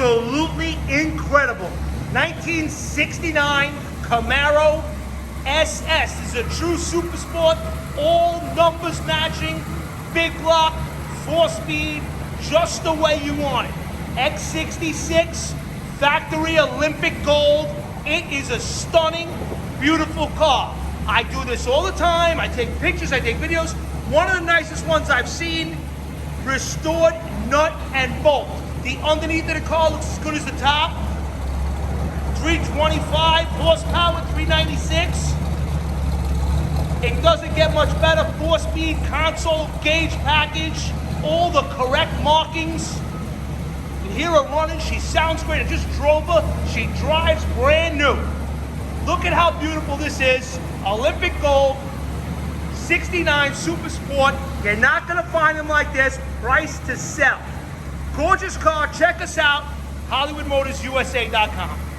absolutely incredible. 1969 Camaro SS. This is a true super sport, all numbers matching, big block, 4-speed, just the way you want it. X66, factory Olympic gold. It is a stunning, beautiful car. I do this all the time. I take pictures, I take videos. One of the nicest ones I've seen, restored nut and bolt. The underneath of the car looks as good as the top. 325 horsepower, 396. It doesn't get much better. 4-speed console, gauge package, all the correct markings. You can hear her running, she sounds great. I just drove her, she drives brand new. Look at how beautiful this is. Olympic gold, 69 Super Sport. You're not gonna find them like this, priced to sell. Gorgeous car, check us out, HollywoodMotorsUSA.com.